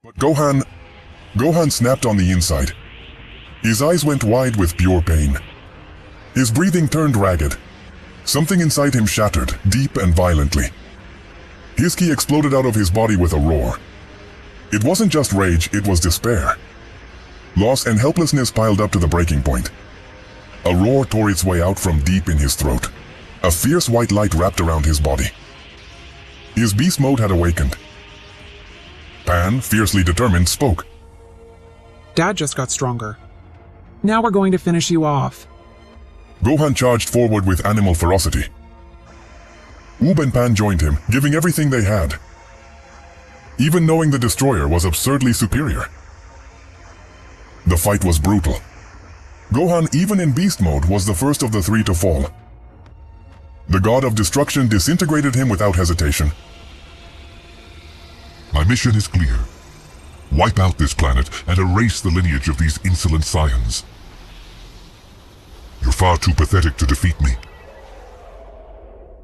But Gohan snapped on the inside. His eyes went wide with pure pain. His breathing turned ragged. Something inside him shattered, deep and violently. His ki exploded out of his body with a roar. It wasn't just rage, it was despair. Loss and helplessness piled up to the breaking point. A roar tore its way out from deep in his throat. A fierce white light wrapped around his body. His beast mode had awakened. Pan, fiercely determined, spoke. Dad just got stronger. Now we're going to finish you off. Gohan charged forward with animal ferocity. Oob and Pan joined him, giving everything they had. Even knowing the destroyer was absurdly superior. The fight was brutal. Gohan, even in beast mode, was the first of the three to fall. The god of destruction disintegrated him without hesitation. My mission is clear. Wipe out this planet and erase the lineage of these insolent scions. You're far too pathetic to defeat me.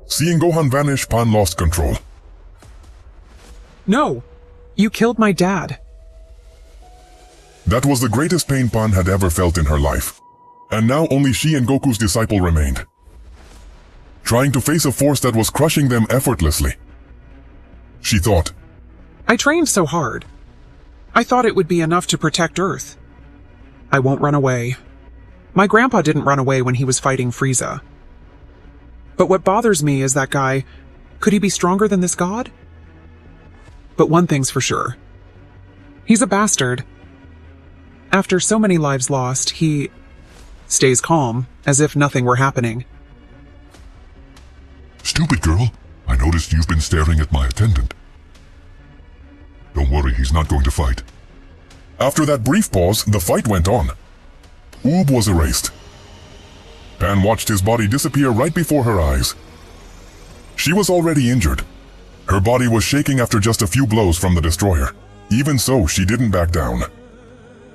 Seeing Gohan vanish, Pan lost control. No! You killed my dad. That was the greatest pain Pan had ever felt in her life. And now only she and Goku's disciple remained. Trying to face a force that was crushing them effortlessly. She thought, I trained so hard. I thought it would be enough to protect Earth. I won't run away. My grandpa didn't run away when he was fighting Frieza. But what bothers me is that guy, could he be stronger than this god? But one thing's for sure. He's a bastard. After so many lives lost, he stays calm, as if nothing were happening. Stupid girl, I noticed you've been staring at my attendant. Don't worry, he's not going to fight. After that brief pause, the fight went on. Oob was erased. Pan watched his body disappear right before her eyes. She was already injured. Her body was shaking after just a few blows from the destroyer. Even so, she didn't back down.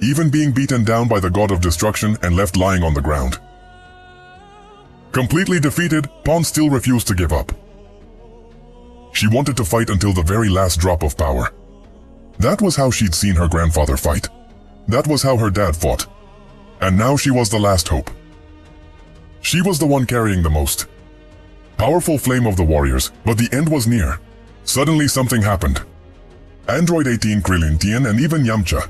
Even being beaten down by the god of destruction and left lying on the ground. Completely defeated, Pan still refused to give up. She wanted to fight until the very last drop of power. That was how she'd seen her grandfather fight. That was how her dad fought. And now she was the last hope. She was the one carrying the most powerful flame of the warriors, but the end was near. Suddenly something happened. Android 18, Krillin, Tien, and even Yamcha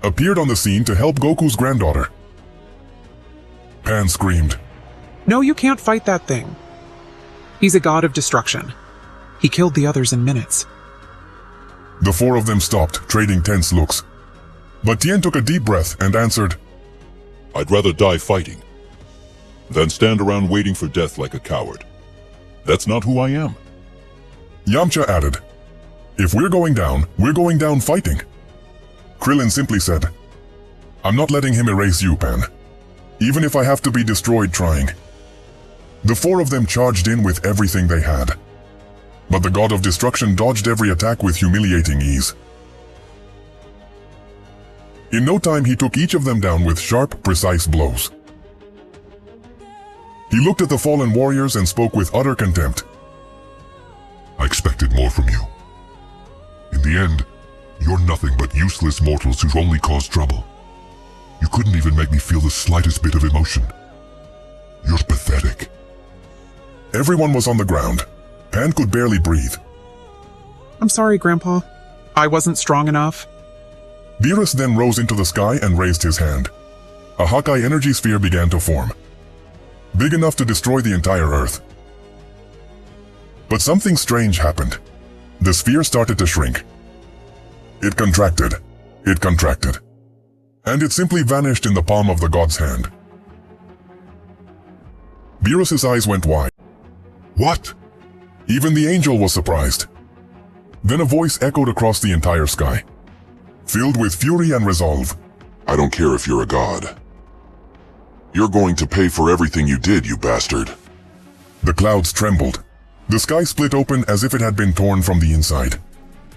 appeared on the scene to help Goku's granddaughter. Pan screamed. No, you can't fight that thing. He's a god of destruction. He killed the others in minutes. The four of them stopped, trading tense looks. But Tien took a deep breath and answered, I'd rather die fighting than stand around waiting for death like a coward. That's not who I am. Yamcha added, If we're going down fighting. Krillin simply said, I'm not letting him erase you, Pan. Even if I have to be destroyed trying. The four of them charged in with everything they had. But the god of destruction dodged every attack with humiliating ease. In no time, he took each of them down with sharp, precise blows. He looked at the fallen warriors and spoke with utter contempt. I expected more from you. In the end, you're nothing but useless mortals who only cause trouble. You couldn't even make me feel the slightest bit of emotion. You're pathetic. Everyone was on the ground. Pan could barely breathe. I'm sorry, Grandpa. I wasn't strong enough. Beerus then rose into the sky and raised his hand. A Hawkeye energy sphere began to form. Big enough to destroy the entire Earth. But something strange happened. The sphere started to shrink. It contracted. It contracted. And it simply vanished in the palm of the god's hand. Beerus's eyes went wide. What? Even the angel was surprised. Then a voice echoed across the entire sky, filled with fury and resolve. I don't care if you're a god. You're going to pay for everything you did, you bastard. The clouds trembled. The sky split open as if it had been torn from the inside.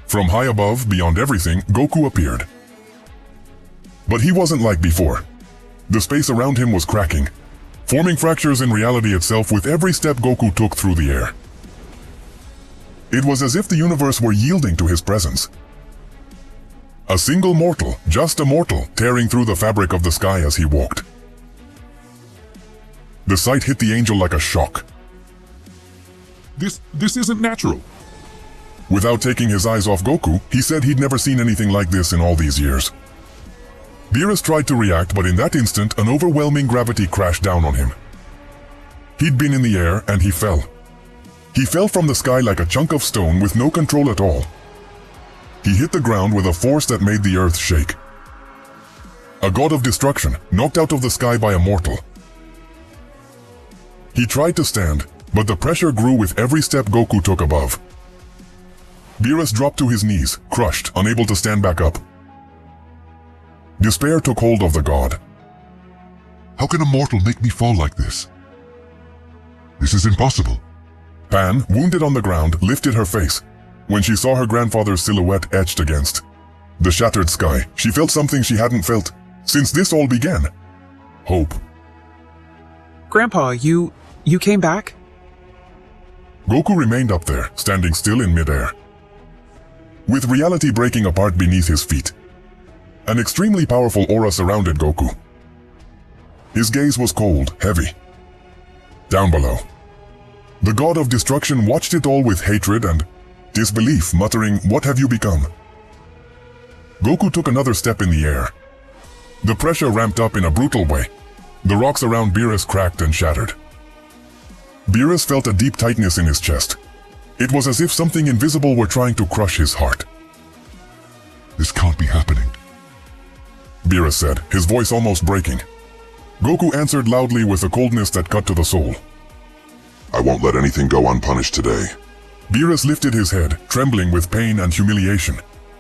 From high above, beyond everything, Goku appeared. But he wasn't like before. The space around him was cracking, forming fractures in reality itself with every step Goku took through the air. It was as if the universe were yielding to his presence. A single mortal, just a mortal, tearing through the fabric of the sky as he walked. The sight hit the angel like a shock. This isn't natural. Without taking his eyes off Goku, he said he'd never seen anything like this in all these years. Beerus tried to react, but in that instant, an overwhelming gravity crashed down on him. He'd been in the air, and he fell. He fell from the sky like a chunk of stone with no control at all. He hit the ground with a force that made the earth shake. A god of destruction, knocked out of the sky by a mortal. He tried to stand, but the pressure grew with every step Goku took above. Beerus dropped to his knees, crushed, unable to stand back up. Despair took hold of the god. How can a mortal make me fall like this? This is impossible. Pan, wounded on the ground, lifted her face. When she saw her grandfather's silhouette etched against the shattered sky, she felt something she hadn't felt since this all began. Hope. Grandpa, you came back? Goku remained up there, standing still in midair, with reality breaking apart beneath his feet. An extremely powerful aura surrounded Goku. His gaze was cold, heavy. Down below, the god of destruction watched it all with hatred and disbelief, muttering, "What have you become?" Goku took another step in the air. The pressure ramped up in a brutal way. The rocks around Beerus cracked and shattered. Beerus felt a deep tightness in his chest. It was as if something invisible were trying to crush his heart. This can't be happening, Beerus said, his voice almost breaking. Goku answered loudly with a coldness that cut to the soul. I won't let anything go unpunished today. Beerus lifted his head, trembling with pain and humiliation.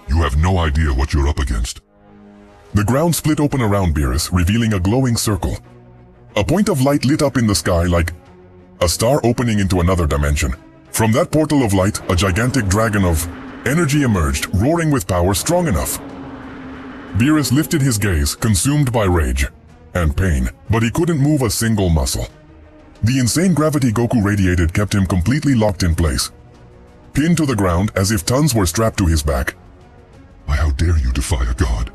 You have no idea what you're up against. The ground split open around Beerus, revealing a glowing circle. A point of light lit up in the sky like a star opening into another dimension. From that portal of light, a gigantic dragon of energy emerged, roaring with power strong enough. Beerus lifted his gaze, consumed by rage and pain, but he couldn't move a single muscle. The insane gravity Goku radiated kept him completely locked in place, pinned to the ground as if tons were strapped to his back. How dare you defy a god?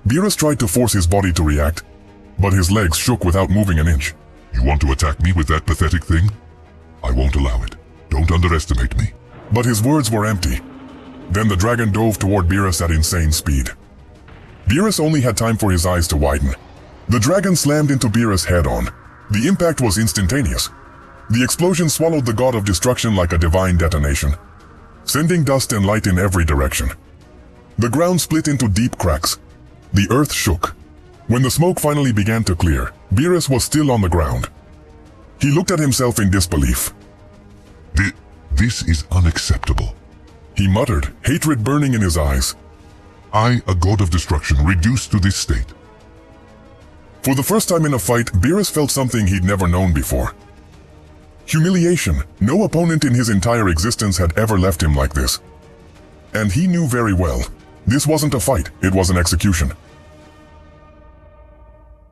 Beerus tried to force his body to react, but his legs shook without moving an inch. You want to attack me with that pathetic thing? I won't allow it. Don't underestimate me. But his words were empty. Then the dragon dove toward Beerus at insane speed. Beerus only had time for his eyes to widen. The dragon slammed into Beerus head-on. The impact was instantaneous. The explosion swallowed the god of destruction like a divine detonation, sending dust and light in every direction. The ground split into deep cracks. The earth shook. When the smoke finally began to clear, Beerus was still on the ground. He looked at himself in disbelief. This is unacceptable, he muttered, hatred burning in his eyes. I, a god of destruction, reduced to this state. For the first time in a fight, Beerus felt something he'd never known before. Humiliation. No opponent in his entire existence had ever left him like this. And he knew very well, this wasn't a fight, it was an execution.